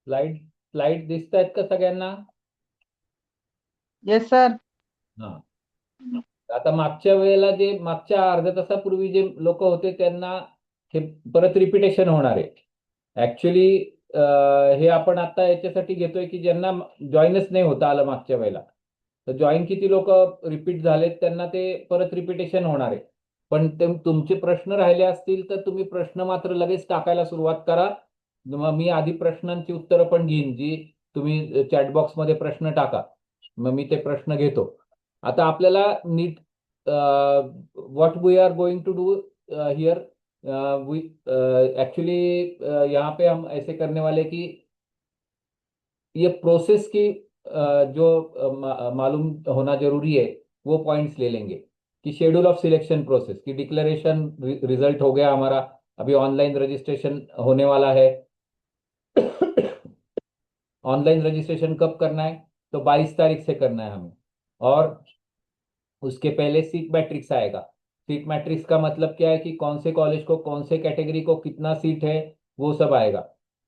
Slide slide दिसतायत का सगळ्यांना? Yes sir. हा. आता मागच्या वेळेला जे मागच्या अर्ध्या तासापूर्वी जे लोक होते त्यांना हे परत रिपिटेशन होणार आहे ऍक्च्युली. हे आपण आता याच्यासाठी घेतोय की ज्यांना जॉईनच नाही होता आलं मागच्या वेळेला, तर जॉईन किती लोक रिपीट झालेत त्यांना ते परत रिपिटेशन होणार आहे. पण तुमचे प्रश्न राहिले असतील तर तुम्ही प्रश्न मात्र लगेच टाकायला सुरुवात करा. मग मी आधी प्रश्नांची उत्तरं पण घेईन, जी तुम्ही चॅटबॉक्समध्ये प्रश्न टाका, मग मी ते प्रश्न घेतो. आता आपल्याला नीट what we are going to do here, we actually यहाँ पे हम ऐसे करने वाले कि ये प्रोसेस की जो मालूम होना जरूरी है वो पॉइंट्स ले लेंगे। कि शेड्यूल ऑफ सिलेक्शन प्रोसेस की डिक्लेरेशन रिजल्ट हो गया हमारा, अभी ऑनलाइन रजिस्ट्रेशन होने वाला है। ऑनलाइन रजिस्ट्रेशन कब करना है? तो 22 तारीख से करना है हमें। और उसके पहले सीट मैट्रिक्स आएगा। सीट मैट्रिक्स का मतलब क्या है कि कौन से कॉलेज को, कौन से कैटेगरी को कितना सीट है, वो सब आएगा।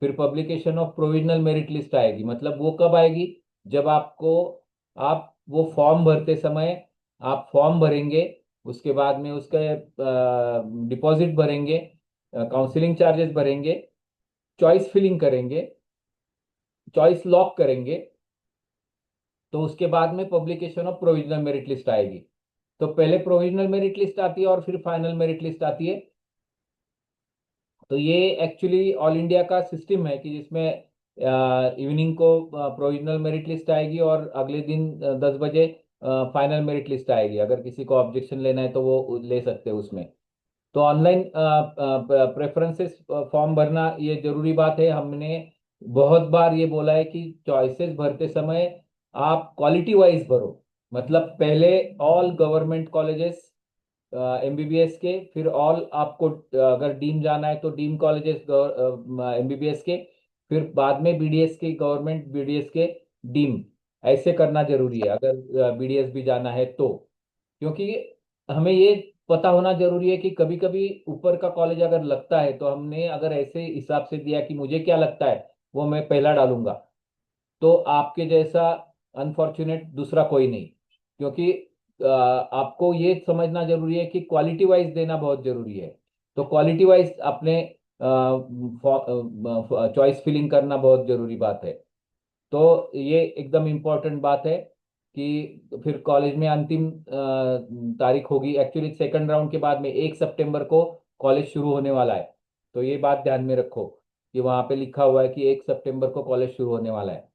फिर publication of provisional merit list आएगी। मतलब वो कब आएगी? जब आपको, आप वो फॉर्म भरते समय आप फॉर्म भरेंगे, उसके बाद में उसका डिपॉजिट भरेंगे, काउंसलिंग चार्जेस भरेंगे, चॉइस फिलिंग करेंगे, चॉइस लॉक करेंगे, तो उसके बाद में publication of provisional merit list आएगी। तो पहले प्रोविजनल मेरिट लिस्ट आती है और फिर फाइनल मेरिट लिस्ट आती है। तो ये एक्चुअली ऑल इंडिया का सिस्टम है कि जिसमें इवनिंग को प्रोविजनल मेरिट लिस्ट आएगी और अगले दिन 10 बजे फाइनल मेरिट लिस्ट आएगी। अगर किसी को ऑब्जेक्शन लेना है तो वो ले सकते हैं उसमें। तो ऑनलाइन प्रेफरेंसेस फॉर्म भरना ये जरूरी बात है। हमने बहुत बार ये बोला है कि चॉइसेस भरते समय आप क्वालिटी वाइज भरो। मतलब पहले ऑल गवर्नमेंट कॉलेजेस एमबीबीएस के, फिर ऑल आपको अगर डीम जाना है तो डीम कॉलेजेस एमबीबीएस के, फिर बाद में बीडीएस के, गवर्नमेंट बीडीएस के डीम। ऐसे करना जरूरी है अगर बीडीएस भी जाना है तो। क्योंकि हमें ये पता होना जरूरी है कि कभी कभी ऊपर का कॉलेज अगर लगता है तो हमने अगर ऐसे हिसाब से दिया कि मुझे क्या लगता है वो मैं पहला डालूंगा, तो आपके जैसा अनफॉर्चुनेट दूसरा कोई नहीं। क्योंकि आपको ये समझना जरूरी है कि क्वालिटी वाइज देना बहुत जरूरी है। तो क्वालिटी वाइज अपने चॉइस फिलिंग करना बहुत जरूरी बात है। तो ये एकदम इम्पोर्टेंट बात है कि फिर कॉलेज में अंतिम तारीख होगी। एक्चुअली सेकंड राउंड के बाद में 1 सितंबर को कॉलेज शुरू होने वाला है। तो ये बात ध्यान में रखो कि वहां पे लिखा हुआ है कि 1 सितंबर को कॉलेज शुरू होने वाला है।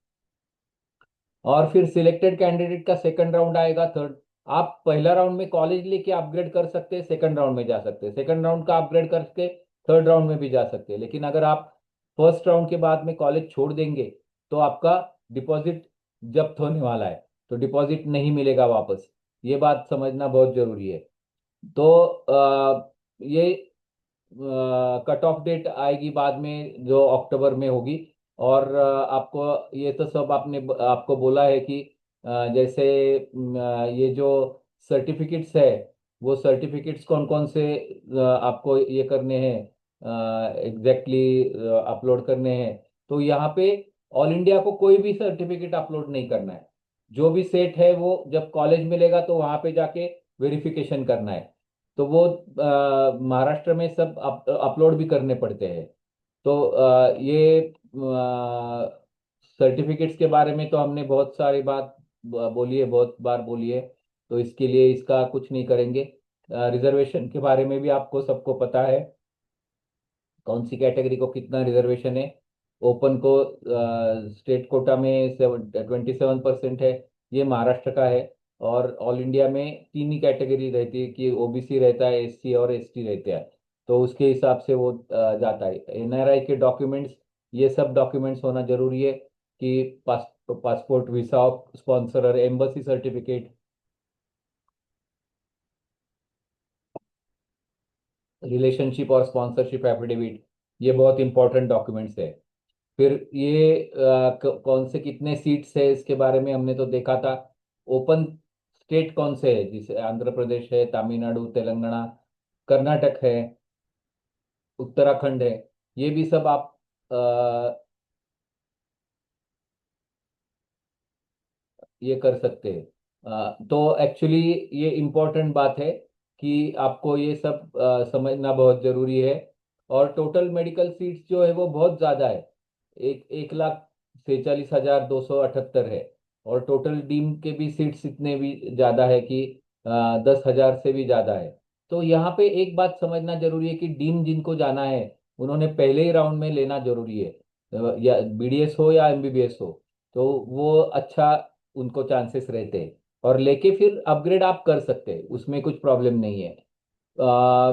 और फिर सिलेक्टेड कैंडिडेट का सेकंड राउंड आएगा, थर्ड। आप पहला राउंड में कॉलेज लेके अपग्रेड कर सकते हैं, सेकंड राउंड में जा सकते हैं, सेकंड राउंड का अपग्रेड करके थर्ड राउंड में भी जा सकते हैं। लेकिन अगर आप फर्स्ट राउंड के बाद में कॉलेज छोड़ देंगे तो आपका डिपॉजिट जब्त होने वाला है, तो डिपॉजिट नहीं मिलेगा वापस। ये बात समझना बहुत जरूरी है। तो ये कट ऑफ डेट आएगी बाद में जो अक्टूबर में होगी। और आपको ये तो सब आपने आपको बोला है कि जैसे ये जो सर्टिफिकेट्स है, वो सर्टिफिकेट्स कौन कौन से आपको ये करने हैं, एग्जैक्टली अपलोड करने हैं। तो यहाँ पे ऑल इंडिया को कोई भी सर्टिफिकेट अपलोड नहीं करना है। जो भी सेट है वो जब कॉलेज मिलेगा तो वहां पे जाके वेरिफिकेशन करना है। तो वो महाराष्ट्र में सब अपलोड भी करने पड़ते हैं। तो ये सर्टिफिकेट्स के बारे में तो हमने बहुत सारी बात बोली है, बहुत बार बोली है। तो इसके लिए इसका कुछ नहीं करेंगे। रिजर्वेशन के बारे में भी आपको सबको पता है, कौन सी कैटेगरी को कितना रिजर्वेशन है। ओपन को स्टेट कोटा में 27% है, ये महाराष्ट्र का है। और ऑल इंडिया में तीन ही कैटेगरी रहती है कि ओबीसी रहता है, एससी और एसटी रहते हैं। तो उसके हिसाब से वो जाता है। एनआरआई के डॉक्यूमेंट्स, ये सब डॉक्यूमेंट्स होना जरूरी है कि पासपोर्ट, वीसा स्पॉन्सर और एम्बसी सर्टिफिकेट, रिलेशनशिप और स्पॉन्सरशिप एफिडेविट, ये बहुत इंपॉर्टेंट डॉक्यूमेंट्स है। फिर ये कौन से कितने सीट्स है इसके बारे में हमने तो देखा था। ओपन स्टेट कौन से है, जैसे आंध्र प्रदेश है, तमिलनाडु, तेलंगाना, कर्नाटक है, उत्तराखंड है। ये भी सब आप ये कर सकते हैं। तो एक्चुअली ये इम्पोर्टेंट बात है कि आपको ये सब समझना बहुत जरूरी है। और टोटल मेडिकल सीट्स जो है वो बहुत ज़्यादा है, 1,46,278 है। और टोटल डीम के भी सीट्स इतने भी ज़्यादा है कि 10,000 से भी ज़्यादा है। तो यहाँ पे एक बात समझना जरूरी है कि डीम जिनको जाना है उन्होंने पहले ही राउंड में लेना जरूरी है, या बीडीएस हो या एमबीबीएस हो, तो वो अच्छा उनको चांसेस रहते हैं। और लेके फिर अपग्रेड आप कर सकते हैं, उसमें कुछ प्रॉब्लम नहीं है।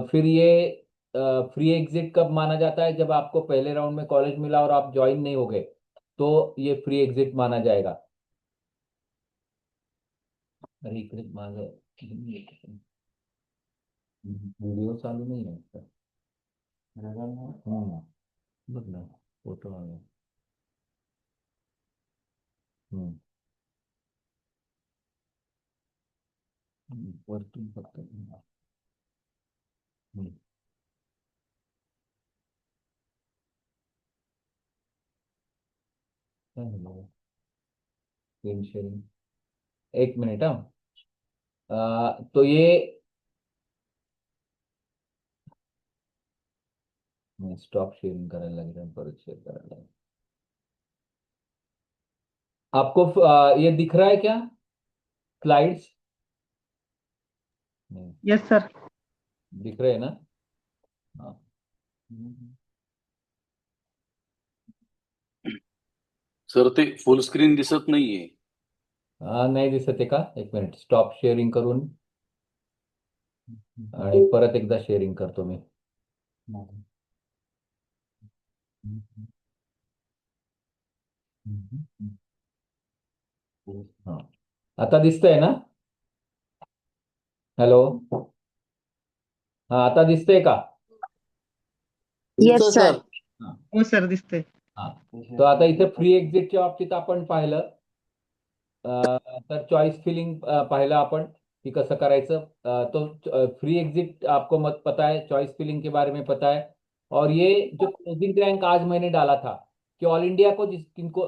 फिर ये फ्री एग्जिट कब माना जाता है? जब आपको पहले राउंड में कॉलेज मिला और आप ज्वाइन नहीं हो गए, तो ये फ्री एग्जिट माना जाएगा। अरे इकडे माझं वीडियो चालू नहीं है इसका। हाँ, बघ ना, फोटो आला. हम्म. वरतून फक्त. हम्म. काय झालं? Screen sharing. एक मिनिट हा. तो ये स्टॉप शेयरिंग करायला लागेल, परत शेअर करायला लागेल. आपको ये दिख रहा है क्या, स्लाइड्स? नहीं. Yes sir. दिख रहे हैं ना? हाँ. सर ते फुल स्क्रीन दिसत नाहीये. नाही दिसत आहे का? एक मिनिट, स्टॉप शेअरिंग करून आणि परत एकदा शेअरिंग करतो मी. हा, आता दिसतंय ना? हॅलो. हा, आता दिसतंय का? येस दिसतंय सर। सर. हा. हो सर दिसते। हा. तो आता इथे फ्री एक्झिटच्या बाबतीत आपण पाहिलं. तर चॉइस फिलिंग पाहिलं आपण कि कसं करायचं. तो फ्री एग्जिट आपको मत पता है, चॉइस फिलिंग के बारे में पता है। और ये जो क्लोजिंग रैंक आज मैंने डाला था कि ऑल इंडिया को जिस किनको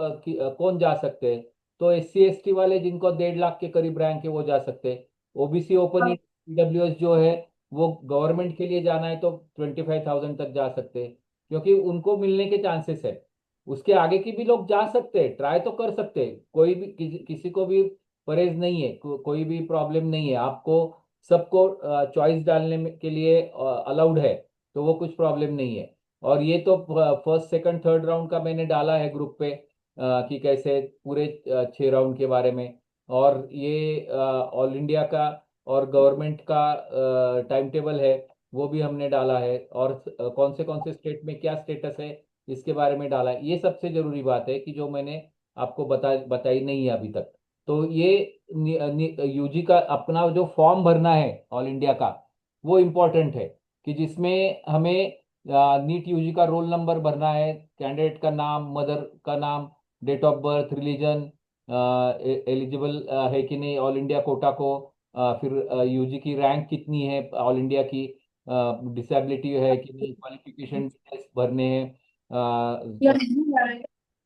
कौन जा सकते हैं, तो SC ST वाले जिनको 1.5 लाख के करीब रैंक है वो जा सकते हैं। OBC ओपन EWS जो है वो गवर्नमेंट के लिए जाना है तो 25,000 तक जा सकते हैं, क्योंकि उनको मिलने के चांसेस है। उसके आगे की भी लोग जा सकते हैं, ट्राई तो कर सकते हैं, कोई भी किसी को भी परहेज नहीं है, कोई भी प्रॉब्लम नहीं है आपको। सबको चॉइस डालने के लिए अलाउड है, तो वो कुछ प्रॉब्लम नहीं है। और ये तो फर्स्ट सेकंड थर्ड राउंड का मैंने डाला है ग्रुप पे, कि कैसे पूरे 6 राउंड के बारे में। और ये ऑल इंडिया का और गवर्नमेंट का टाइम टेबल है, वो भी हमने डाला है। और कौन से स्टेट में क्या स्टेटस है इसके बारे में डाला है। ये सबसे जरूरी बात है कि जो मैंने आपको बताई नहीं है अभी तक। तो ये यूजी का अपना जो फॉर्म भरना है ऑल इंडिया का, वो इम्पोर्टेंट है, कि जिसमें हमें नीट यूजी का रोल नंबर भरना है, कैंडिडेट का नाम, मदर का नाम, date of birth, religion, eligible है कि नहीं ऑल इंडिया कोटा को, फिर यूजी की रैंक कितनी है ऑल इंडिया की, डिसेबिलिटी है कि नहीं, क्वालिफिकेशन डिटेल्स भरने हैं।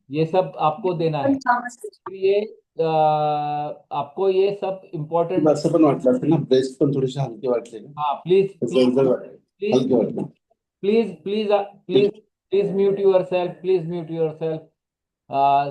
ये सब आपको देना है। फिर ये आपको ये सब तुला इम्पोर्टेंट. असं पण वाटलं असेल ना, ब्रेस्ट पण थोडेसे हलके वाटले का? हाँ प्लीज तसं प्लीज एकदम वाटलं. प्लीज हलके वाटले. प्लीज प्लीज ठीक. Please please mute your self, please mute your self.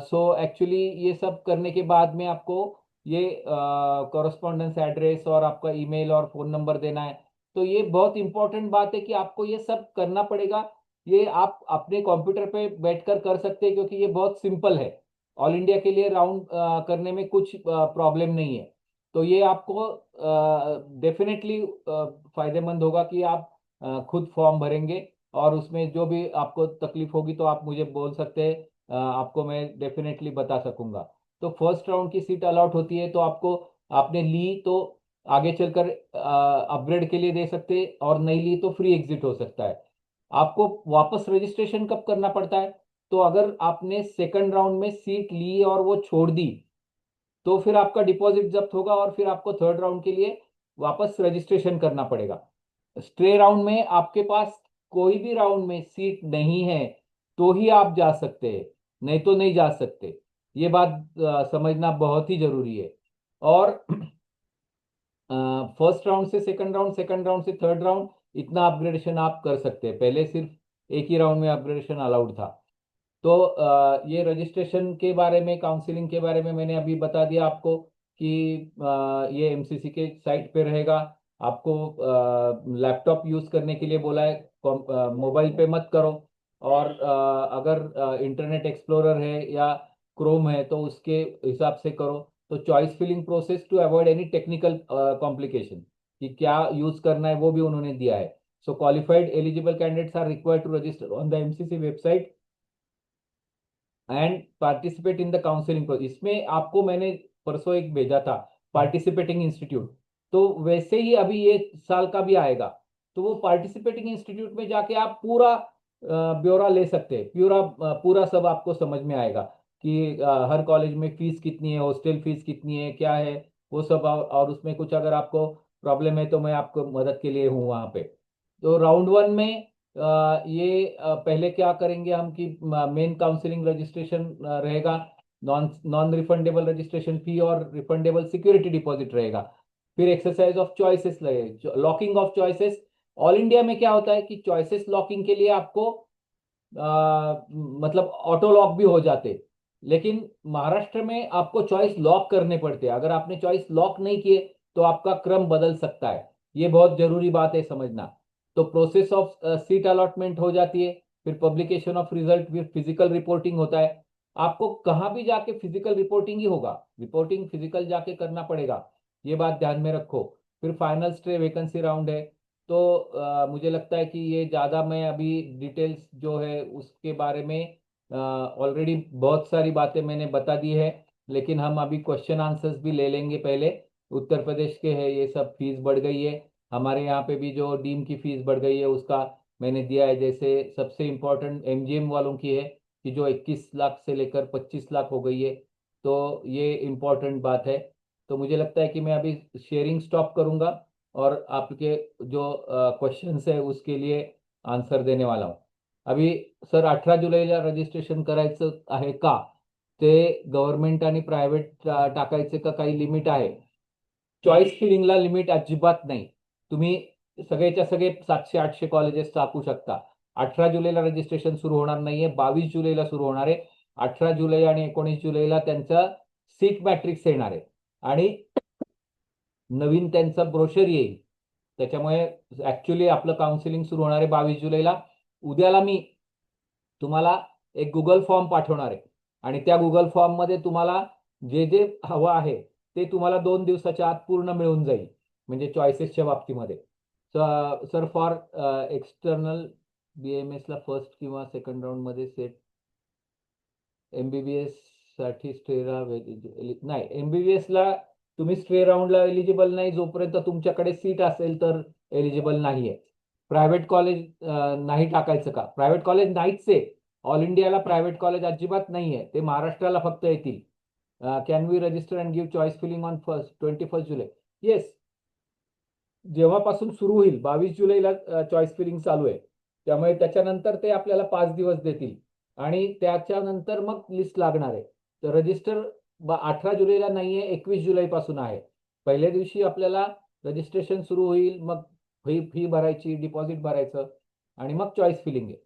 So actually ये सब करने के बाद में आपको ये कॉरस्पॉन्डेंस एड्रेस और आपका ईमेल और फोन नंबर देना है। तो ये बहुत इंपॉर्टेंट बात है कि आपको ये सब करना पड़ेगा। ये आप अपने कंप्यूटर पे बैठकर कर सकते हैं, क्योंकि ये बहुत सिंपल है। ऑल इंडिया के लिए राउंड करने में कुछ प्रॉब्लम नहीं है। तो ये आपको डेफिनेटली फायदेमंद होगा कि आप खुद फॉर्म भरेंगे, और उसमें जो भी आपको तकलीफ होगी तो आप मुझे बोल सकते हैं, आपको मैं डेफिनेटली बता सकूंगा। तो फर्स्ट राउंड की सीट अलॉट होती है तो आपको, आपने ली तो आगे चलकर अपग्रेड के लिए दे सकते हैं, और नहीं ली तो फ्री एग्जिट हो सकता है। आपको वापस रजिस्ट्रेशन कब करना पड़ता है? तो अगर आपने सेकंड राउंड में सीट ली और वो छोड़ दी, तो फिर आपका डिपॉजिट जब्त होगा और फिर आपको थर्ड राउंड के लिए वापस रजिस्ट्रेशन करना पड़ेगा। स्ट्रे राउंड में आपके पास कोई भी राउंड में सीट नहीं है तो ही आप जा सकते हैं, नहीं तो नहीं जा सकते। ये बात समझना बहुत ही जरूरी है। और फर्स्ट राउंड से सेकंड राउंड, सेकंड राउंड से थर्ड राउंड, इतना अपग्रेडेशन आप कर सकते हैं। पहले सिर्फ एक ही राउंड में अपग्रेडेशन अलाउड था। तो ये रजिस्ट्रेशन के बारे में, काउंसलिंग के बारे में मैंने अभी बता दिया आपको कि ये एमसीसी के साइट पे रहेगा। आपको लैपटॉप यूज करने के लिए बोला है, मोबाइल पे मत करो। और अगर इंटरनेट एक्सप्लोरर है या क्रोम है तो उसके हिसाब से करो। तो choice filling process to avoid any technical complication, कि क्या यूज करना है वो भी उन्होंने दिया है। So qualified eligible candidates are required to register on the MCC website and participate in the counselling process. इसमें आपको मैंने परसों एक भेजा था, पार्टिसिपेटिंग इंस्टीट्यूट। तो वैसे ही अभी ये साल का भी आएगा। तो वो पार्टिसिपेटिंग इंस्टीट्यूट में जाके आप पूरा ब्यौरा ले सकते हैं। पूरा सब आपको समझ में आएगा कि हर कॉलेज में फीस कितनी है, हॉस्टल फीस कितनी है, क्या है वो सब। और उसमें कुछ अगर आपको प्रॉब्लम है तो मैं आपको मदद के लिए हूँ वहाँ पे। तो राउंड वन में ये पहले क्या करेंगे हम कि मेन काउंसलिंग रजिस्ट्रेशन रहेगा, non non refundable registration fee और रिफंडेबल सिक्योरिटी डिपॉजिट रहेगा। फिर एक्सरसाइज ऑफ चॉइसेस लगे, locking of choices. All India में क्या होता है कि चॉइसेस लॉकिंग के लिए आपको मतलब ऑटो लॉक भी हो जाते, लेकिन महाराष्ट्र में आपको चॉइस लॉक करने पड़ते हैं। अगर आपने चॉइस लॉक नहीं किए तो आपका क्रम बदल सकता है। ये बहुत जरूरी बात है समझना। तो प्रोसेस ऑफ सीट अलॉटमेंट हो जाती है, फिर पब्लिकेशन ऑफ रिजल्ट, फिर फिजिकल रिपोर्टिंग होता है। आपको कहाँ भी जाके फिजिकल रिपोर्टिंग ही होगा, रिपोर्टिंग फिजिकल जाके करना पड़ेगा, ये बात ध्यान में रखो। फिर फाइनल स्टे वैकेंसी राउंड है। तो मुझे लगता है कि ये ज़्यादा मैं अभी डिटेल्स जो है उसके बारे में ऑलरेडी बहुत सारी बातें मैंने बता दी है। लेकिन हम अभी क्वेश्चन आंसर्स भी ले लेंगे पहले। उत्तर प्रदेश के है ये सब, फीस बढ़ गई है। हमारे यहाँ पे भी जो डीम की फीस बढ़ गई है उसका मैंने दिया है। जैसे सबसे इम्पोर्टेंट एमजीएम वालों की है कि जो 21 लाख से लेकर 25 लाख हो गई है। तो ये इम्पोर्टेंट बात है। तो मुझे लगता है कि मैं अभी शेयरिंग स्टॉप करूंगा और आपके जो क्वेश्चंस है उसके लिए आन्सर देणे वाला हूँ। अभी सर 18 जुलैला रजिस्ट्रेशन करायचं आहे का, ते गव्हर्नमेंट आणि प्रायव्हेट टाकायचे का काही लिमिट आहे? चॉईस फिलिंगला लिमिट अजिबात नाही। तुम्ही सगळेच्या सगळे 700-800 कॉलेजेस टाकू शकता। 18 जुलैला रजिस्ट्रेशन सुरू होणार नाहीये, 22 जुलैला सुरू होणार आहे। 18 जुलै आणि 19 जुलैला त्यांचा सीट मॅट्रिक्स येणार आहे आणि नवीन त्यांचा ब्रोशर येईल। त्याच्यामुळे ऍक्च्युली आपलं काउन्सिलिंग सुरू होणार आहे 22 जुलैला। उद्याला मी तुम्हाला एक गुगल फॉर्म पाठवणार आहे आणि त्या गुगल फॉर्म मध्ये तुम्हाला जे जे हवं आहे ते तुम्हाला 2 दिवसाच्या आत पूर्ण मिळून जाईल, म्हणजे चॉईसेसच्या बाबतीमध्ये। सर फॉर एक्सटर्नल बीएमएस ला फर्स्ट किंवा सेकंड राऊंड मध्ये सेट एमबीबीएस साठी स्टे नाही, एमबीबीएस ला तुम्ही स्टे राऊंडला एलिजिबल नाही जोपर्यंत तुमच्याकडे सीट असेल तर एलिजिबल नाहीये। प्रायव्हेट कॉलेज नाही टाकायचं का? प्रायव्हेट कॉलेज नाहीच आहे। ऑल इंडियाला प्रायव्हेट कॉलेज अजिबात नाहीये, ते महाराष्ट्राला फक्त येतील। Can we register and give choice filling on 21 July? Yes, जेव्हापासून सुरू होईल 22 जुलैला चॉईस फिलिंग चालू आहे, त्यामुळे त्याच्यानंतर ते आपल्याला 5 दिवस देतील आणि त्याच्यानंतर मग लिस्ट लागणार आहे। तर रजिस्टर 18 जुलैला नाहीये, 21 जुलैपासून आहे। पहिल्या दिवशी आपल्याला रजिस्ट्रेशन सुरू होईल, मग फी भरायची, डिपॉझिट भरायचं आणि मग चॉइस फिलिंग है।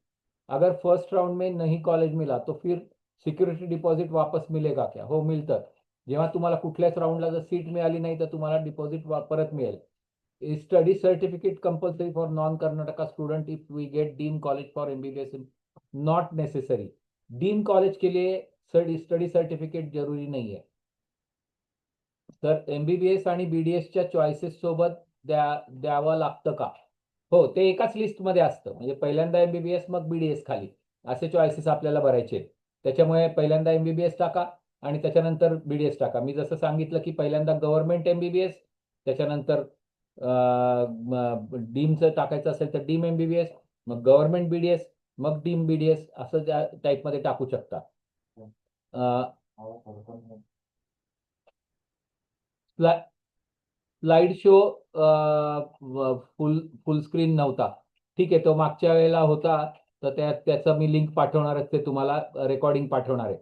अगर फर्स्ट राउंड में नहीं कॉलेज मिला तो फिर सिक्युरिटी डिपॉझिट वापस मिलेगा क्या? हो, मिळतं। जेव्हा तुम्हाला कुठल्याच राऊंडला जर सीट मिळाली नाही तर तुम्हाला डिपॉझिट परत मिळेल। Study certificate compulsory for non Karnataka student if we get deem college for MBBS? Not necessary. Deem college के लिए स्टडी सर्टिफिकेट जरूरी नहीं है। तर एमबीबीएस आणि बीडीएसच्या चॉईसेस सोबत द्यावं लागतं का? हो, ते एकाच लिस्टमध्ये असतं। म्हणजे पहिल्यांदा एमबीबीएस मग बीडीएस खाली असे चॉईसेस आपल्याला भरायचे। त्याच्यामुळे पहिल्यांदा एमबीबीएस टाका आणि त्याच्यानंतर बीडीएस टाका। मी जसं सांगितलं की पहिल्यांदा गव्हर्नमेंट एमबीबीएस, त्याच्यानंतर डीमचं टाकायचं असेल तर डीम एमबीबीएस, मग गव्हर्नमेंट बीडीएस, मग डीम बीडीएस, असं त्या टाईपमध्ये टाकू शकता। स्लाइड शो फुल स्क्रीन नव्हता, ठीक आहे, तो मागच्या वेळेला होता। तर त्याचं मी लिंक पाठवणारच, ते तुम्हाला रेकॉर्डिंग पाठवणार आहे।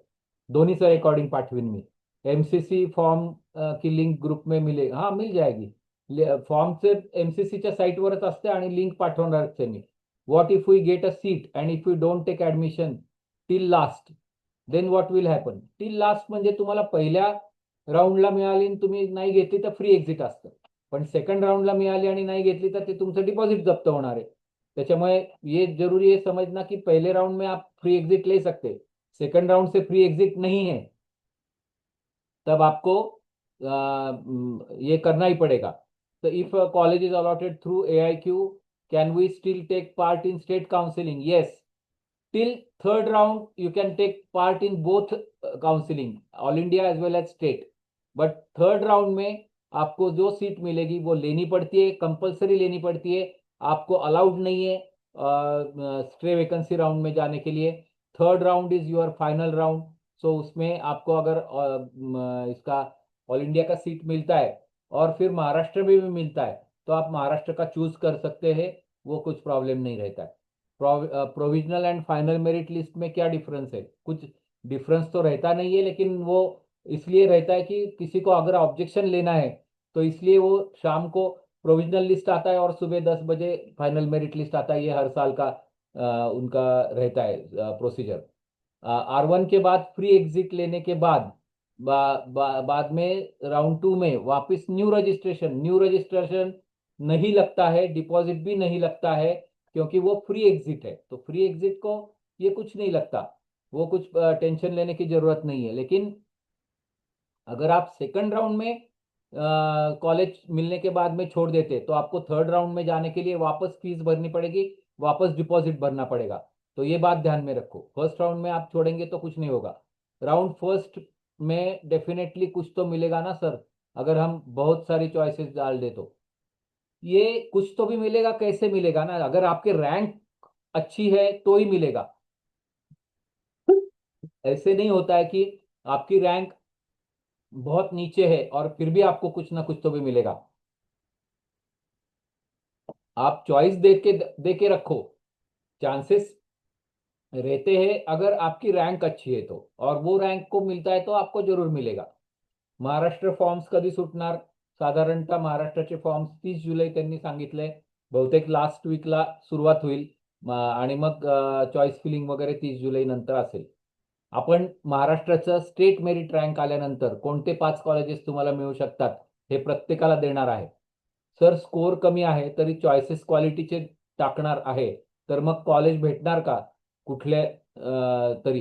दोन्हीचं रेकॉर्डिंग पाठवीन मी। एमसीसी फॉर्म की लिंक ग्रुप में मिले, हाँ मिल जाएगी. फॉर्म से एमसीसीच्या साईटवरच असते आणि लिंक पाठवणारच आहे मी. What if we get a seat and if you don't take admission till last, then what will happen. Till last म्हणजे तुम्हाला पहिल्या राऊंडला मिळाली आणि तुम्ही नाही घेतली तर फ्री एक्झिट असतं, पण सेकंड राऊंडला मिळाली आणि नाही घेतली तर ते तुमचं डिपॉझिट जप्त होणार आहे. त्याच्यामुळे ये जरूरी है समझना कि पहले राउंड में आप फ्री एग्जिट ले सकते, सेकंड राउंड से फ्री एग्जिट नहीं है, तब आपको ये करना ही पड़ेगा. तो if college is allotted through AIQ, can we still take part in state counselling? Yes, till third round you can take part in both counselling, all India as well as state. But third round में आपको जो seat मिलेगी वो लेनी पड़ती है, compulsory लेनी पड़ती है. आपको अलाउड नहीं है स्ट्रे वैकेंसी राउंड में जाने के लिए. Third round is your final round. So उसमें आपको अगर इसका ऑल इंडिया का सीट मिलता है और फिर महाराष्ट्र में भी मिलता है तो आप महाराष्ट्र का चूज कर सकते हैं, वो कुछ प्रॉब्लम नहीं रहता है. Provisional and final merit list में क्या डिफरेंस है? कुछ डिफरेंस तो रहता नहीं है, लेकिन वो इसलिए रहता है कि किसी को अगर ऑब्जेक्शन लेना है तो इसलिए वो शाम को प्रोविजनल लिस्ट आता है और सुबह 10 बजे फाइनल मेरिट लिस्ट आता है. ये हर साल का उनका रहता है प्रोसीजर. R1 के बाद फ्री एग्जिट लेने के बाद बाद में राउंड 2 में वापस न्यू रजिस्ट्रेशन नहीं लगता है, डिपॉजिट भी नहीं लगता है, क्योंकि वो फ्री एग्जिट है. तो फ्री एग्जिट को ये कुछ नहीं लगता, वो कुछ टेंशन लेने की जरूरत नहीं है. लेकिन अगर आप सेकंड राउंड में कॉलेज मिलने के बाद में छोड़ देते तो आपको थर्ड राउंड में जाने के लिए वापस फीस भरनी पड़ेगी, वापस डिपॉजिट भरना पड़ेगा. तो ये बात ध्यान में रखो. फर्स्ट राउंड में आप छोड़ेंगे तो कुछ नहीं होगा. राउंड फर्स्ट में डेफिनेटली कुछ तो मिलेगा ना सर, अगर हम बहुत सारी चॉइसेस डाल दे तो. ये कुछ तो भी मिलेगा, कैसे मिलेगा ना, अगर आपके रैंक अच्छी है तो ही मिलेगा. ऐसे नहीं होता है कि आपकी रैंक बहुत नीचे है और फिर भी आपको कुछ ना कुछ तो भी मिलेगा. आप चॉइस दे के रखो, चांसेस रहते हैं अगर आपकी रँक अच्छी आहे तो, और वो रँक को मिलता है तो आपको जरूर मिलेगा. महाराष्ट्र फॉर्म्स कधी सुटणार? साधारणतः महाराष्ट्राचे फॉर्म्स 30 जुलै त्यांनी सांगितलंय. बहुतेक लास्ट वीकला सुरुवात होईल आणि मग चॉईस फिलिंग वगैरे 30 जुलै नंतर असेल. आपण महाराष्ट्राचं स्टेट मेरिट रँक आल्यानंतर कोणते 5 कॉलेजेस तुम्हाला मिळू शकतात हे प्रत्येकाला देणार आहे. सर स्कोर कमी आहे तरी चॉईसेस क्वालिटीचे टाकणार आहे, तर मग कॉलेज भेटणार का कुठल्या तरी?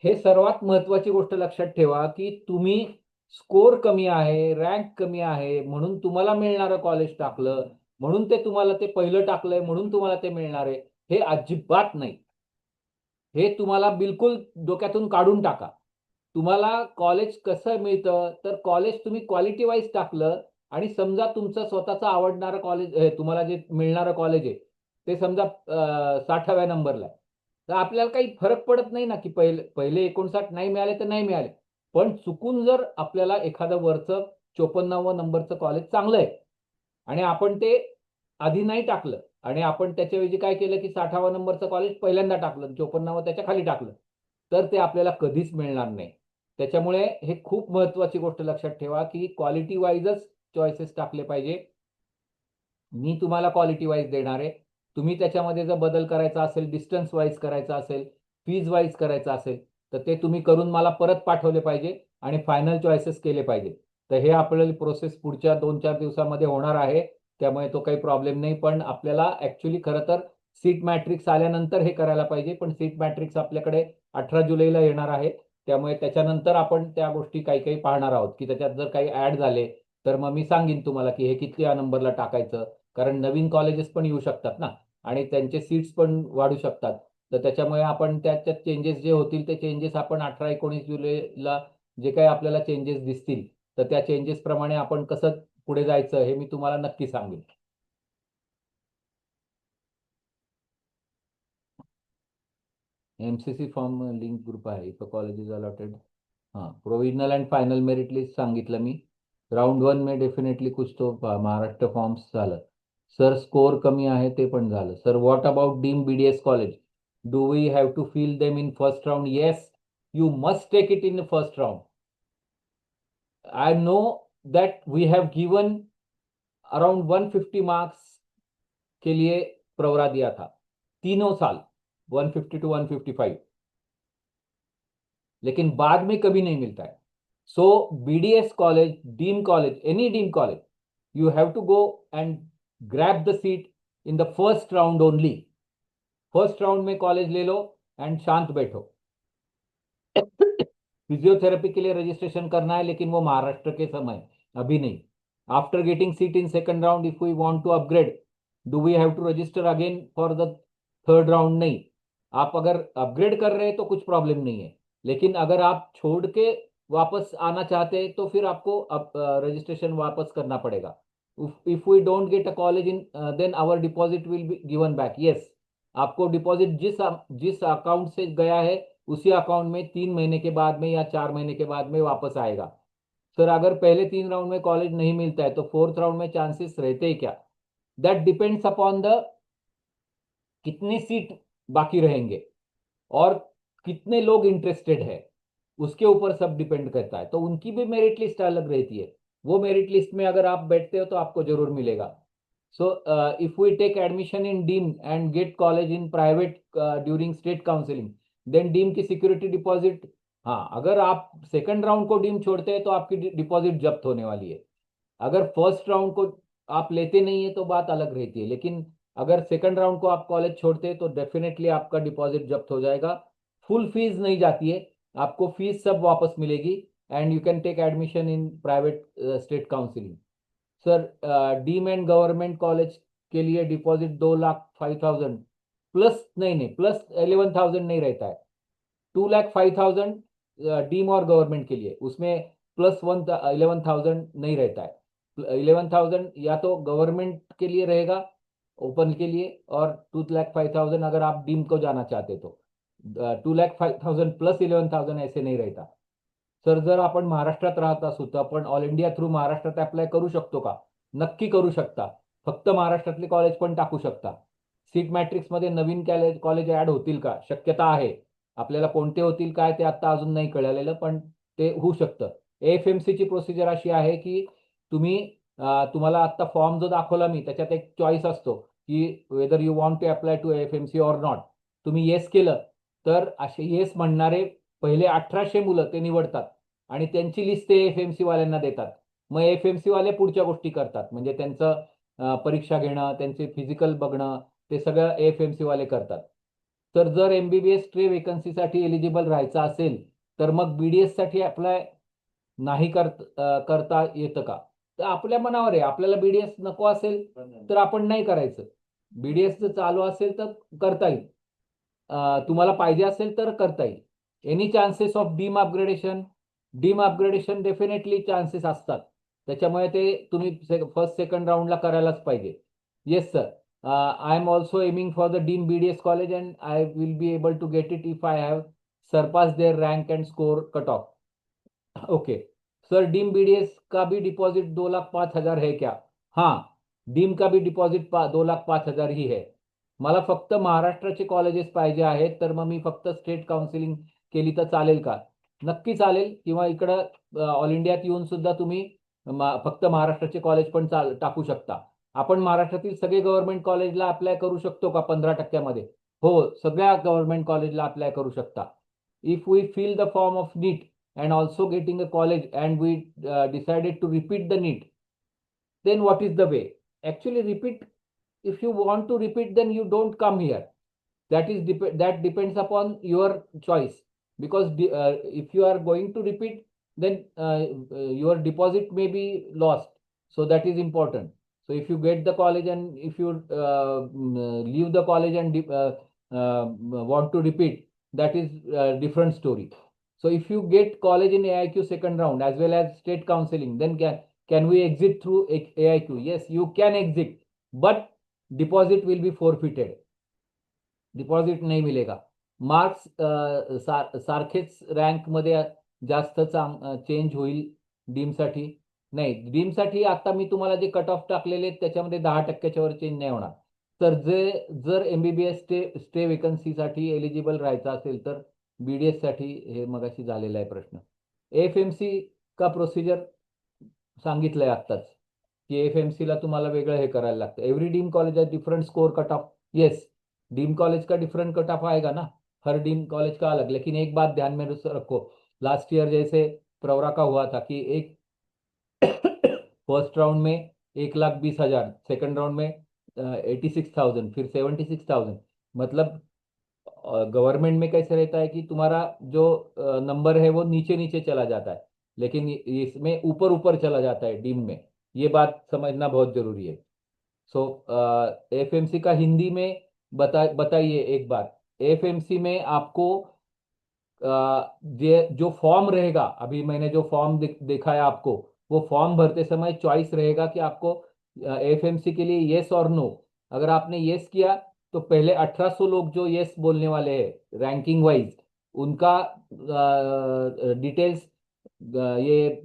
हे सर्वात महत्वाची गोष्ट लक्षात ठेवा की तुम्ही स्कोर कमी आहे, रँक कमी आहे म्हणून तुम्हाला मिळणारं कॉलेज टाकलं, म्हणून ते तुम्हाला ते पहिलं टाकलंय म्हणून तुम्हाला ते मिळणार आहे, हे अजिबात नाही. हे तुम्हाला बिलकुल डोक्यातून काढून टाका. तुम्हाला कॉलेज कसं मिळतं तर कॉलेज तुम्ही क्वालिटी वाईज टाकलं आणि समजा तुमचं स्वतःचं आवडणारं कॉलेज तुम्हाला जे मिळणारं कॉलेज आहे ते समजा 60व्या नंबरला आहे, तर आपल्याला काही फरक पडत नाही ना की पहिले पहिले 59 नाही मिळाले तर नाही मिळाले. पण चुकून जर आपल्याला एखादं वरचं 54व्या नंबरचं कॉलेज चांगलं आहे आणि आपण ते आधी नाही टाकलं आणि आपण त्याच्याऐवजी काय केलं की 60व्या नंबरचं कॉलेज पहिल्यांदा टाकलं, 54वं त्याच्या खाली टाकलं, तर ते आपल्याला कधीच मिळणार नाही. त्याच्यामुळे हे खूप महत्वाची गोष्ट लक्षात ठेवा की क्वालिटी वाईजच चॉईसेस टाकले पाहिजे. मी तुम्हाला क्वालिटी वाईज देणार आहे. तुम्ही त्याच्यामध्ये जर बदल करायचा असेल, डिस्टन्स वाईज करायचा असेल, फीज वाईज करायचा असेल, तर ते तुम्ही करून मला परत पाठवले पाहिजे आणि फायनल चॉईसेस केले पाहिजे. तर हे आपल्याला प्रोसेस पुढच्या 2-4 दिवसामध्ये होणार आहे, त्यामुळे तो काही प्रॉब्लेम नाही. पण आपल्याला ऍक्च्युली खरं तर सीट मॅट्रिक्स आल्यानंतर हे करायला पाहिजे, पण सीट मॅट्रिक्स आपल्याकडे 18 जुलैला येणार आहे. त्यामुळे त्याच्यानंतर आपण त्या गोष्टी काही काही पाहणार आहोत की त्याच्यात जर काही ऍड झाले तर मग मी सांगेन तुम्हाला की हे किती नंबरला टाकायचं, कारण नवीन कॉलेजेस पण येऊ शकतात ना आणि त्यांचे सीट्स पण वाढू शकतात. तर त्याच्यामुळे आपण त्याच्यात चेंजेस जे होतील ते चेंजेस आपण 18-19 जुलैला जे काही आपल्याला चेंजेस दिसतील तर त्या चेंजेस प्रमाणे आपण कसं पुढे जायचं हे मी तुम्हाला नक्की सांगेन. एमसीसी फॉर्म लिंक ग्रुप आहे, इफ कॉलेज इज अलॉटेड. हाँ, provisional and final merit list सांगितलं मी. राउंड 1 में डेफिनेटली कुछ तो महाराष्ट्र फॉर्म्स झालं. सर स्कोर कमी आहे ते पण झालं. Sir what about deem BDS college, do we have to fill them in first round? Yes, you must take it in first round. I know that we have given around 150 marks के लिए प्रवरा दिया था तीनों साल, 150 to 155, लेकिन बाद में कभी नहीं मिलता है. So BDS college, deem college, any deem college, you have to go and grab the seat in the first round only. First round में कॉलेज ले लो एंड शांत बैठो. फिजियोथेरेपी के लिए रजिस्ट्रेशन करना है, लेकिन वो महाराष्ट्र के समय, अभी नहीं. After getting seat in second round, if we want to upgrade, do we have to register again for the third round? नहीं. आप अगर अपग्रेड कर रहे हैं तो कुछ प्रॉब्लम नहीं है, लेकिन अगर आप छोड़ के वापस आना चाहते हैं तो फिर आपको रजिस्ट्रेशन वापस करना पड़ेगा. If we don't get a college in, then our deposit will be given back. Yes, आपको डिपॉजिट जिस अकाउंट से गया है उसी अकाउंट में 3 महीने के बाद में या 4 महीने के बाद में वापस आएगा. सर, अगर पहले 3 राउंड में कॉलेज नहीं मिलता है तो फोर्थ राउंड में चांसेस रहते हैं क्या? दैट डिपेंड्स अपॉन द कितनी सीट बाकी रहेंगे और कितने लोग इंटरेस्टेड है, उसके ऊपर सब डिपेंड करता है. तो उनकी भी मेरिट लिस्ट अलग रहती है. वो मेरिट लिस्ट में अगर आप बैठते हो तो आपको जरूर मिलेगा. So if we take admission in DEEM and get college in private during state counseling, then DEEM की सिक्योरिटी डिपॉजिट, हाँ, अगर आप सेकंड राउंड को डीम छोड़ते हैं तो आपकी डिपॉजिट जब्त होने वाली है. अगर फर्स्ट राउंड को आप लेते नहीं है तो बात अलग रहती है, लेकिन अगर सेकंड राउंड को आप कॉलेज छोड़ते हैं तो डेफिनेटली आपका डिपॉजिट जब्त हो जाएगा. फुल फीस नहीं जाती है, आपको फीस सब वापस मिलेगी and you can take admission in private state counselling. Sir, deem and government college के लिए डिपॉजिट 2,05,000 प्लस, नहीं, प्लस 11,000 नहीं रहता है. 2,05,000 डीम और गवर्नमेंट के लिए, उसमें प्लस 11,000 नहीं रहता है. 11,000 या तो गवर्नमेंट के लिए रहेगा ओपन के लिए, और 2,05,000 अगर आप डीम को जाना चाहते तो 2,05,000 प्लस 11,000 ऐसे नहीं रहता. सर, जर आपण महाराष्ट्रात राहत असू तर आपण ऑल इंडिया थ्रू महाराष्ट्रात अप्लाय करू शकतो का? नक्की करू शकता. फक्त महाराष्ट्रातले कॉलेज पण टाकू शकता. सीट मॅट्रिक्स मध्ये नवीन कॉलेज ऍड होतील का? शक्यता आहे. आपल्याला कोणते होतील काय ते आता अजून नाही कळलेलं, पण ते होऊ शकतं. AFMC ची प्रोसिजर अशी आहे की तुम्ही तुम्हाला आता फॉर्म जो दाखवला मी, त्याच्यात एक चॉईस असतो की whether you want to apply to AFMC or not. तुम्ही येस केलं तर असे येस म्हणणारे पहिले 1,800 मुलं ते निवडतात आणि त्यांची लिस्ट AFMC वाल्यांना देतात. मग AFMC वाले पुढच्या गोष्टी करतात, म्हणजे त्यांचं परीक्षा घेणं, त्यांचे फिजिकल बघणं, ते सगळं AFMC वाले करतात. तर जर MBBS ट्रे वेकन्सीसाठी एलिजिबल राहायचं असेल तर मग BDS साठी अप्लाय नाही करता येतं का? तर आपल्या मनावर आहे. आपल्याला BDS नको असेल तर आपण नाही करायचं. BDS जर चालू असेल तर करता येईल. तुम्हाला पाहिजे असेल तर करता येईल. Any chances of deem upgradation definitely chances असतात. त्याच्यामुळे ते तुम्ही फर्स्ट सेकंड राऊंडला करायलाच पाहिजे. Yes sir, I am also aiming for the deem BDS college and I will be able to get it if I have surpass their rank and score cut off. Okay sir, deem BDS का भी deposit 2,05,000 है क्या? हाँ, deem का भी deposit 2,05,000 ही है. मला फक्त महाराष्ट्राचे कॉलेजेस पाहिजे आहेत, तर मग मी फक्त स्टेट काउन्सिलिंग केली तर चालेल का? नक्की चालेल. किंवा इकडं ऑल इंडियात येऊन सुद्धा तुम्ही फक्त महाराष्ट्राचे कॉलेज पण टाकू शकता. आपण महाराष्ट्रातील सगळे गव्हर्नमेंट कॉलेजला अप्लाय करू शकतो का 15%मध्ये? हो, सगळ्या गव्हर्नमेंट कॉलेजला अप्लाय करू शकता. If we fill the form of NEET and also getting a college and we decided to repeat the NEET, then what is the way? Actually repeat, if you want to repeat then you don't come here. That depends upon your choice, because if you are going to repeat then your deposit may be lost, so that is important. So if you get the college and if you leave the college and want to repeat, that is a different story. So if you get college in AIQ second round as well as state counseling, then can we exit through AIQ? Yes, you can exit, but deposit will be forfeited. Deposit नाही मिलेगा. Marks सारखेच rank मध्ये जास्त change होईल डीमसाठी? नाही, डीमसाठी आता मी तुम्हाला जे cut off टाकलेले त्याच्यामध्ये 10%च्या वर चेंज नाही होणार. तर जर MBBS स्टे वेकन्सीसाठी एलिजिबल राहायचं असेल तर BDS साठी हे मगाशी झालेला आहे प्रश्न. AFMC का प्रोसीजर सांगितलंय आत्ताच की FMC ला तुम्हाला वेगळं हे करायला लागतं. एव्हरी डीम कॉलेज है different score cut off. Yes, deem college का डिफरेंट कट ऑफ आएगा ना, हर डीम कॉलेज का अलग. लेकिन एक बात ध्यान में रखो, लास्ट ईयर जैसे प्रवरा का हुआ था कि एक फर्स्ट राउंड में 1,20,000, सेकंड राउंड में 86,000, फिर 76,000. मतलब गवर्नमेंट में कैसे रहता है कि तुम्हारा जो नंबर है वो नीचे नीचे चला जाता है, लेकिन इसमें ऊपर ऊपर चला जाता है डीम में. ये बात समझना बहुत जरूरी है. सो FMC का हिंदी में बताइए एक बार. FMC में आपको जो फॉर्म रहेगा, अभी मैंने जो फॉर्म देखा है आपको, वो फॉर्म भरते समय चॉइस रहेगा कि आपको FMC के लिए यस और नो. अगर आपने यस किया तो पहले 1,800 लोग जो यस बोलने वाले हैं रैंकिंग वाइज, उनका डिटेल्स ये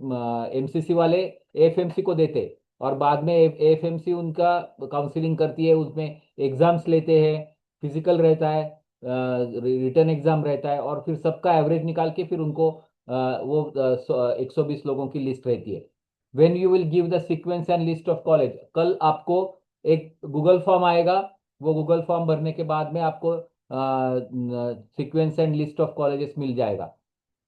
MCC वाले FMC को देते, और बाद में FMC उनका काउंसलिंग करती है, उसमें एग्जाम्स लेते हैं, फिजिकल रहता है, रिटर्न एग्जाम रहता है, और फिर सबका एवरेज निकाल के फिर उनको वो 120 लोगों की लिस्ट रहती है. When you will give the sequence and list of college, कल आपको एक गूगल फॉर्म आएगा. वो गूगल फॉर्म भरने के बाद में आपको sequence and list of colleges मिल जाएगा.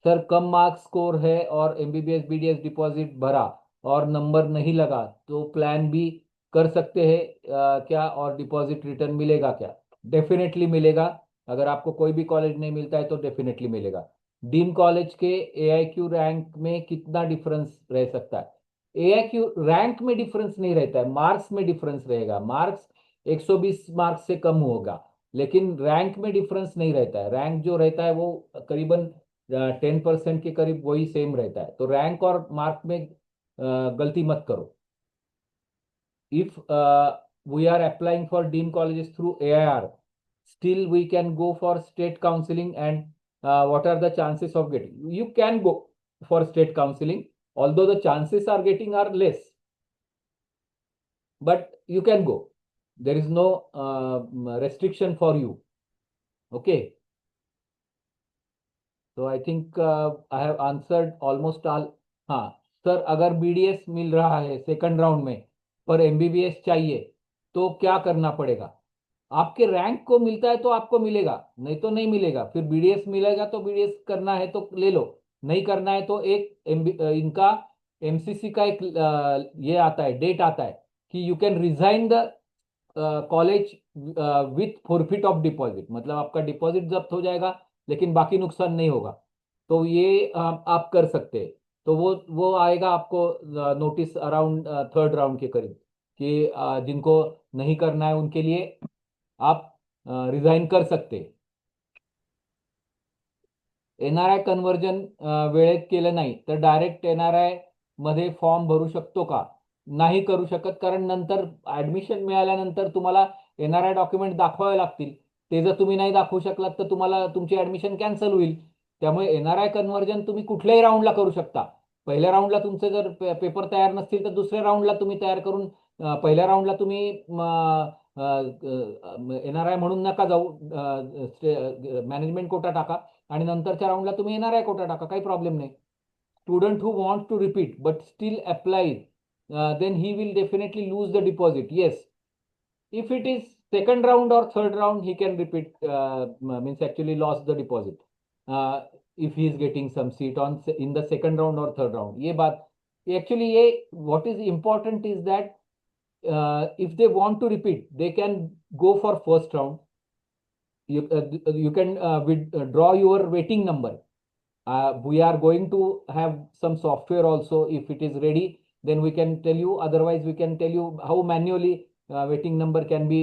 सर कम मार्क्स स्कोर है और MBBS BDS डिपॉजिट भरा और नंबर नहीं लगा तो प्लान बी कर सकते हैं क्या, और डिपॉजिट रिटर्न मिलेगा क्या? डेफिनेटली मिलेगा. अगर आपको कोई भी कॉलेज नहीं मिलता है तो डेफिनेटली मिलेगा. डीम कॉलेज के AIQ रैंक में कितना डिफरेंस रह सकता है? AIQ रैंक में डिफरेंस नहीं रहता है, मार्क्स में डिफरेंस रहेगा. मार्क्स 120 मार्क्स से कम होगा, लेकिन रैंक में डिफरेंस नहीं रहता है. रैंक जो रहता है वो करीबन 10% के करीब वही सेम रहता है. तो रैंक और मार्क में गलती मत करो. If we are applying for deemed colleges through AIR, still we can go for state counseling, and what are the chances of getting? You can go for state counseling, although the chances are getting are less, but you can go. There is no restriction for you. Okay. So I think I have answered almost all. हाँ sir, अगर BDS मिल रहा है second round में पर MBBS चाहिए तो क्या करना पड़ेगा? आपके रैंक को मिलता है तो आपको मिलेगा, नहीं तो नहीं मिलेगा. फिर BDS मिलेगा तो BDS करना है तो ले लो, नहीं करना है तो एक इनका MCC का एक ये आता है, डेट आता है कि you can resign the college with forfeit of deposit. मतलब आपका डिपॉजिट जब्त हो जाएगा लेकिन बाकी नुकसान नहीं होगा. तो ये आप कर सकते हैं. तो वो आएगा आपको नोटिस अराउंड थर्ड राउंड के करीब कि जिनको नहीं करना है उनके लिए आप रिझाईन कर सकते. NRI कन्व्हर्जन वेळेत केलं नाही तर डायरेक्ट NRI मध्ये फॉर्म भरू शकतो का? नाही करू शकत, कारण नंतर ऍडमिशन मिळाल्यानंतर तुम्हाला NRI डॉक्युमेंट दाखवावे लागतील. ते जर तुम्ही नाही दाखवू शकलात तर तुम्हाला तुमची ऍडमिशन कॅन्सल होईल. त्यामुळे NRI कन्व्हर्जन तुम्ही कुठल्याही राऊंडला करू शकता. पहिल्या राऊंडला तुमचे जर पेपर तयार नसतील तर दुसऱ्या राऊंडला तुम्ही तयार करून पहिल्या राऊंडला तुम्ही NRI म्हणून नका जाऊ, मॅनेजमेंट कोटा टाका आणि नंतरच्या राऊंडला तुम्ही NRI कोटा टाका, काही प्रॉब्लेम नाही. Student who want to repeat but still applies, then he will definitely lose the deposit. Yes, if it is second round or third round, he can repeat, means actually lost the deposit if he is getting some seat on in the second round or third round. ये बात actually ये what is important is that if they want to repeat, they can go for first round. You can withdraw your waiting number. We are going to have some software also. If it is ready, then we can tell you. Otherwise, we can tell you how manually waiting number can be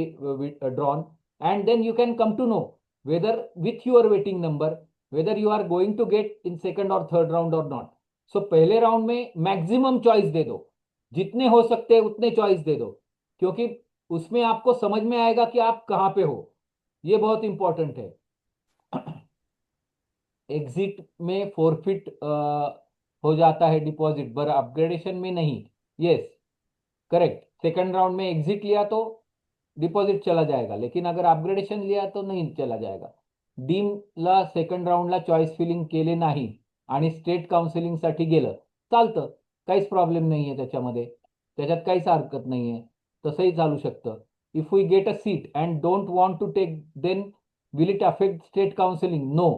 drawn, and then you can come to know whether with your waiting number whether you are going to get in second or third round or not. So पहले round में maximum choice दे दो, जितने हो सकते हैं उतने choice दे दो, क्योंकि उसमें आपको समझ में आएगा कि आप कहाँ पे हो. ये बहुत इंपॉर्टेंट है. एग्जिट में फोरफिट हो जाता है डिपॉजिट, पर अपग्रेडेशन में नहीं. Yes, correct. सेकंड राउंड में एग्जिट लिया तो डिपॉझिट चला जाएगा, लेकिन अगर अपग्रेडेशन लिया तो नाही चला जाएगा. डीमला सेकंड राऊंडला चॉईस फिलिंग केले नाही आणि स्टेट काउन्सिलिंगसाठी गेलं चालतं, काहीच प्रॉब्लेम नाही आहे त्याच्यामध्ये, त्याच्यात काहीच हरकत नाही आहे, तसंही चालू शकतं. If we get a seat and don't want to take, then will it affect state counselling? No.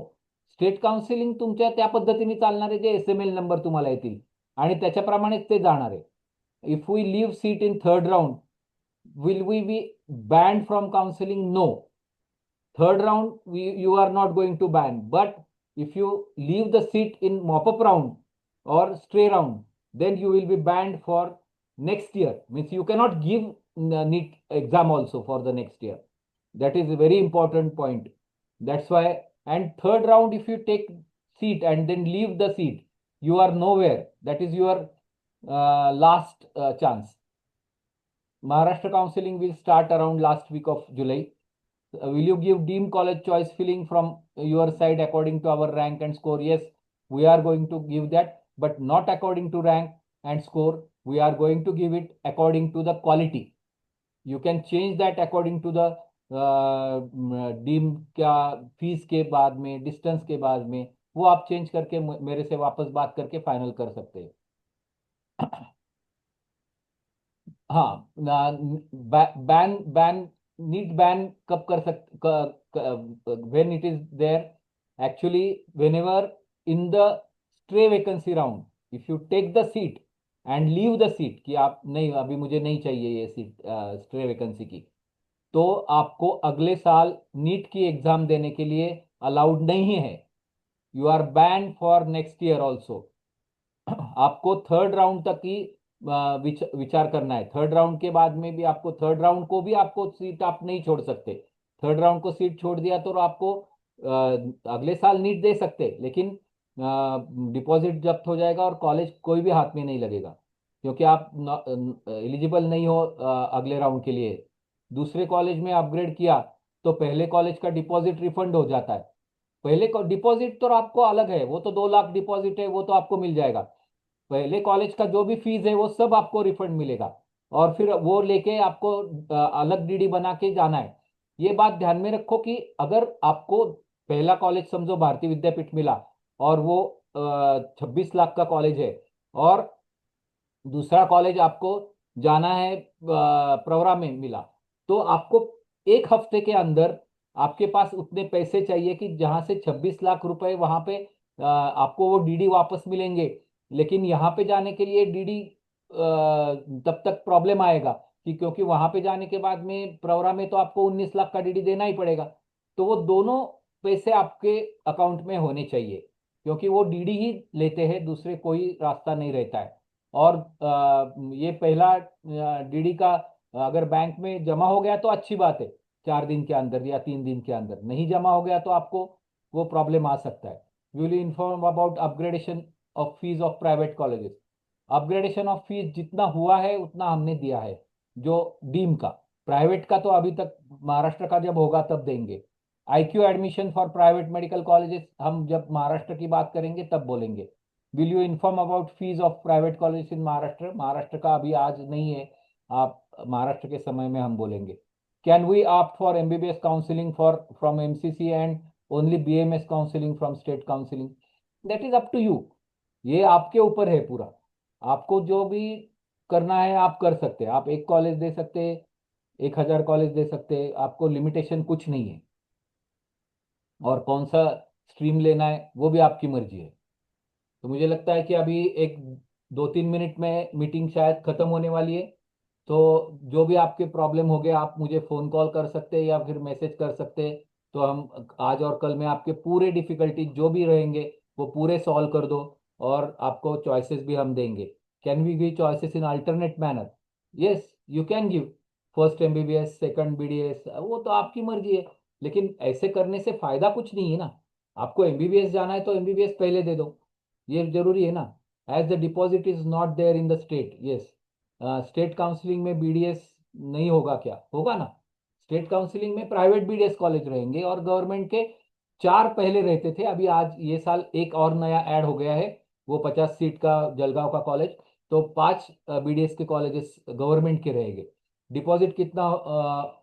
State counselling तुमच्या त्या पद्धतीने चालणार आहे जे SML नंबर तुम्हाला येतील आणि त्याच्याप्रमाणेच ते जाणार आहे. If we leave seat in third round, will we be banned from counseling? No. Third round, you are not going to ban. But if you leave the seat in mop-up round or stray round, then you will be banned for next year. Means you cannot give NEET exam also for the next year. That is a very important point. That's why. And third round, if you take seat and then leave the seat, you are nowhere. That is your last chance. Maharashtra counseling will start around last week of July. Will you give deemed college choice filling from your side according to our rank and score? Yes, we are going to give that, but not according to rank and score. We are going to give it according to the quality. You can change that according to the deem क्या fees के बाद में, distance के बाद में, वो आप change करके मेरे से वापस बात करके फाइनल कर सकते हैं. हाँ, बैन बैन नीट बैन कब कर सकते? When it is there actually, whenever in the stray vacancy round, if you take the seat and leave the seat कि आप नहीं, अभी मुझे नहीं चाहिए ये सीट स्ट्रे वैकेंसी की, तो आपको अगले साल नीट की एग्जाम देने के लिए अलाउड नहीं है. You are ban for next year also. आपको थर्ड राउंड तक ही विचार करना है. थर्ड राउंड के बाद में भी आपको, थर्ड राउंड को भी आपको सीट आप नहीं छोड़ सकते. थर्ड राउंड को सीट छोड़ दिया तो आपको अगले साल नीट दे सकते, लेकिन डिपॉजिट जब्त हो जाएगा और कॉलेज कोई भी हाथ में नहीं लगेगा, क्योंकि आप एलिजिबल नहीं हो अगले राउंड के लिए. दूसरे कॉलेज में अपग्रेड किया तो पहले कॉलेज का डिपॉजिट रिफंड हो जाता है. पहले डिपॉजिट तो आपको अलग है, वो तो 2 लाख डिपॉजिट है, वो तो आपको मिल जाएगा. पहले कॉलेज का जो भी फीस है वो सब आपको रिफंड मिलेगा, और फिर वो लेके आपको अलग DD बना के जाना है. ये बात ध्यान में रखो कि अगर आपको पहला कॉलेज समझो भारतीय विद्यापीठ मिला और वो 26 लाख का कॉलेज है, और दूसरा कॉलेज आपको जाना है प्रवरा में मिला, तो आपको 1 हफ्ते के अंदर आपके पास उतने पैसे चाहिए कि जहां से 26 लाख रुपए वहां पे आपको वो DD वापस मिलेंगे. लेकिन यहाँ पे जाने के लिए DD तब तक प्रॉब्लम आएगा कि, क्योंकि वहां पे जाने के बाद में प्रवरा में तो आपको 19 लाख का DD देना ही पड़ेगा. तो वो दोनों पैसे आपके अकाउंट में होने चाहिए, क्योंकि वो DD ही लेते हैं, दूसरे कोई रास्ता नहीं रहता है. और ये पहला DD का अगर बैंक में जमा हो गया तो अच्छी बात है, 4 दिन के अंदर या 3 दिन के अंदर. नहीं जमा हो गया तो आपको वो प्रॉब्लम आ सकता है. Will you inform about upgradation of fees of private colleges? Upgradation of fees जितना हुआ है उतना हमने दिया है, जो डीम का. प्राइवेट का तो अभी तक, महाराष्ट्र का जब होगा तब देंगे. IQ admission for private medical colleges हम जब महाराष्ट्र की बात करेंगे तब बोलेंगे. Will you inform about fees of private college in Maharashtra? Maharashtra का अभी आज नहीं है, आप महाराष्ट्र के समय में हम बोलेंगे. Can we opt for MBBS counselling for from MCC and only BMS counselling from state counselling? That is up to you. ये आपके ऊपर है पूरा. आपको जो भी करना है आप कर सकते हैं. आप 1 कॉलेज दे सकते हैं, 1000 कॉलेज दे सकते हैं, आपको लिमिटेशन कुछ नहीं है. और कौन सा स्ट्रीम लेना है वो भी आपकी मर्जी है. तो मुझे लगता है कि अभी एक 2-3 मिनट में मीटिंग शायद खत्म होने वाली है. तो जो भी आपके प्रॉब्लम हो गए आप मुझे फ़ोन कॉल कर सकते हैं या फिर मैसेज कर सकते हैं. तो हम आज और कल में आपके पूरे डिफिकल्टी जो भी रहेंगे वो पूरे सॉल्व कर दो, और आपको चॉइसेस भी हम देंगे. Can we give choices in alternate manner? Yes, you can give. First MBBS, second BDS, वो तो आपकी मर्जी है. लेकिन ऐसे करने से फायदा कुछ नहीं है ना. आपको MBBS जाना है तो MBBS पहले दे दो, ये जरूरी है ना. As the deposit is not there in the state. Yes, state counselling में BDS नहीं होगा क्या? होगा ना. स्टेट काउंसलिंग में प्राइवेट BDS कॉलेज रहेंगे और गवर्नमेंट के 4 पहले रहते थे. अभी आज ये साल एक और नया ऐड हो गया है, वो 50 सीट का जलगांव का कॉलेज. तो 5 BDS के कॉलेजेस गवर्नमेंट के रहेंगे. डिपॉजिट कितना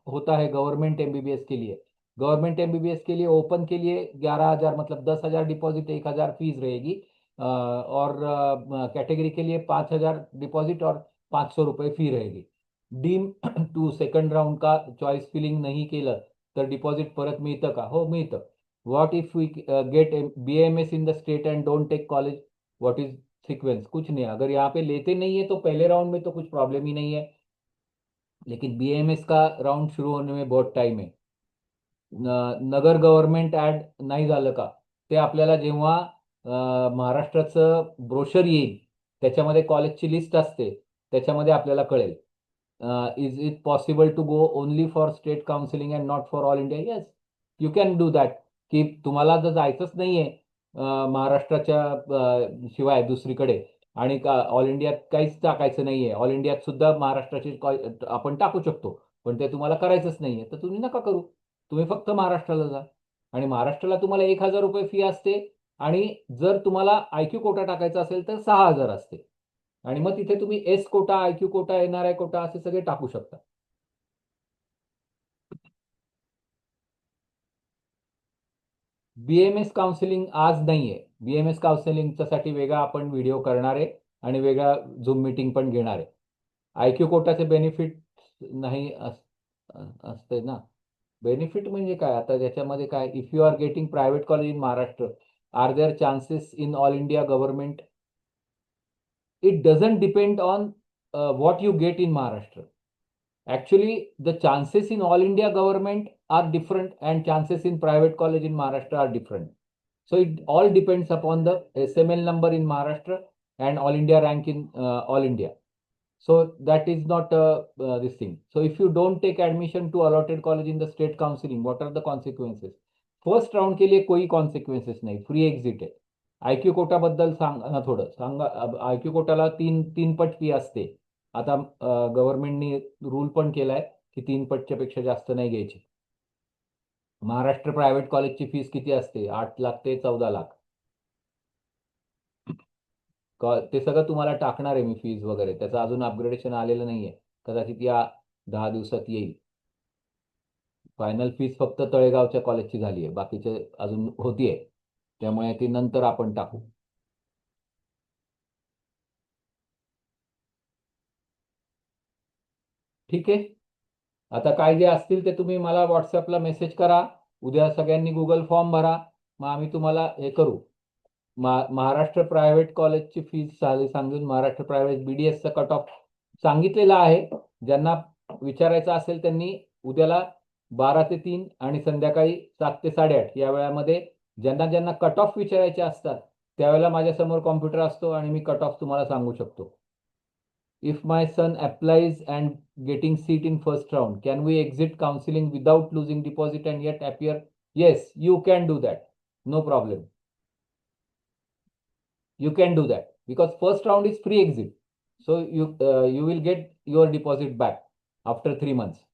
होता है गवर्नमेंट MBBS के लिए? गवर्नमेंट MBBS के लिए ओपन के लिए 11,000, मतलब 10,000 डिपॉजिट, 1,000 फीस रहेगी. और कैटेगरी के लिए 5,000 डिपॉझिट और 500 रुपये फी रहेगी. डीम टू सेकंड राऊंड का चॉईस फिलिंग नाही केलं तर डिपॉझिट परत मिळतं का? हो, मिळतं. What if we get BAMS in the state and don't take college, what is sequence? कुछ नहीं है. अगर यहाँ पे लेते नहीं है तो पहले राउंड में तो कुछ प्रॉब्लम ही नहीं है, लेकिन BAMS का राउंड शुरू होने में बहुत टाइम आहे. नगर गव्हर्नमेंट ऍड नाही झालं का? ते आपल्याला जेव्हा महाराष्ट्राचं ब्रोशर येईल त्याच्यामध्ये कॉलेजची लिस्ट असते, त्याच्यामध्ये आपल्याला कळेल. Is it possible to go only for state counselling and not for all India? Yes, you can do that. की तुम्हाला जर जायचंच नाहीये महाराष्ट्राच्या शिवाय दुसरीकडे, आणि ऑल इंडियात काहीच टाकायचं नाहीये, ऑल इंडियात सुद्धा महाराष्ट्राची आपण टाकू शकतो, पण ते तुम्हाला करायचंच नाहीये, तर तुम्ही नका करू. तुम्ही फक्त महाराष्ट्राला जा. आणि महाराष्ट्राला तुम्हाला 1,000 रुपये फी असते, आणि जर तुम्हाला IQ कोटा टाकायचा असेल तर 6,000 असते. आणि मग तिथे तुम्ही S Kota, IQ Kota, NRI Kota असे सगळे टाकू शकता. BAMS काउन्सिलिंग आज नाहीये. BAMS काउन्सिलिंगच्या साठी वेगळा आपण व्हिडिओ करणार आहे आणि वेगळा झूम मीटिंग पण घेणार आहे. IQ कोटाचे बेनिफिट नाही असते ना. बेनिफिट म्हणजे काय? आता त्याच्यामध्ये काय, if you are getting private college in Maharashtra, are there chances in all India government? It doesn't depend on what you get in Maharashtra. Actually, the chances in all India government are different and chances in private college in Maharashtra are different. So it all depends upon the SML number in Maharashtra and all India rank in all India. So that is not this thing. So if you don't take admission to allotted college in the state counseling, what are the consequences? First round के लिए कोई consequences नाही, free exit आहे. IQ Kota बद्दल सांगा ना थोडं सांगा. IQ कोटाला तीन पट फी असते. आता गव्हर्नमेंटनी रूल पण केलाय की 3 पटच्या पेक्षा जास्त नाही घ्यायची. महाराष्ट्र प्रायव्हेट कॉलेजची फीस किती असते? 8 लाख ते 14 लाख. ते सगळं तुम्हाला टाकणार आहे मी फीज वगैरे. त्याचं अजून अपग्रेडेशन आलेलं नाहीये, कदाचित या 10 दिवसात येईल. फायनल फीस फक्त तळेगावच्या कॉलेजची झाली आहे, बाकीचे अजून होतीये, त्यामुळे ती नंतर आपण टाकू. ठीक आहे. आता काय जे असतील ते तुम्ही मला व्हॉट्सअपला मेसेज करा. उद्या सगळ्यांनी गुगल फॉर्म भरा, मग आम्ही तुम्हाला हे करू. महाराष्ट्र प्रायव्हेट कॉलेजची फीस सांगून महाराष्ट्र प्रायव्हेट BDSचा कट ऑफ सांगितलेला आहे. ज्यांना विचारायचं असेल त्यांनी उद्याला 12 ते 3 आणि संध्याकाळी 7 ते 8:30 या वेळामध्ये ज्यांना कट ऑफ विचारायचे असतात त्यावेळेला माझ्यासमोर कॉम्प्युटर असतो आणि मी कट ऑफ तुम्हाला सांगू शकतो. If my son applies and getting seat in first round, can we exit counseling without losing deposit and yet appear? Yes, you can do that. No problem. You can do that because first round is free exit. So you will get your deposit back after 3 months.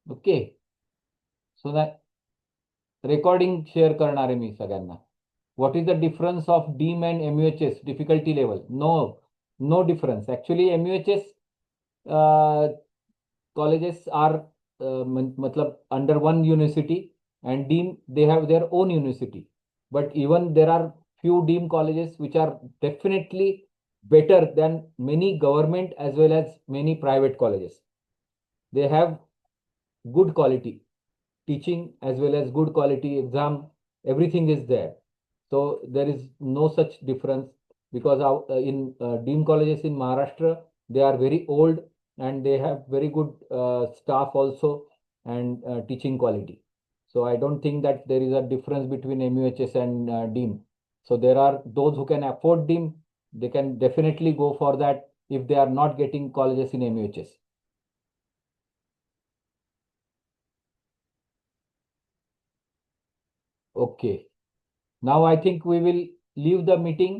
Okay. So that recording share करणार आहे मी सगळ्यांना. What is the difference of DEAM and MUHS difficulty level? No difference. Actually, MUHS colleges are matlab under one university, and DEAM they have their own university. But even there are few DEAM colleges which are definitely better than many government as well as many private colleges. They have good quality teaching as well as good quality exam. Everything is there. So there is no such difference because in DEAM colleges in Maharashtra, they are very old and they have very good staff also and teaching quality. So I don't think that there is a difference between MUHS and DEAM. So there are those who can afford DEAM, they can definitely go for that if they are not getting colleges in MUHS. Okay. Now I think we will leave the meeting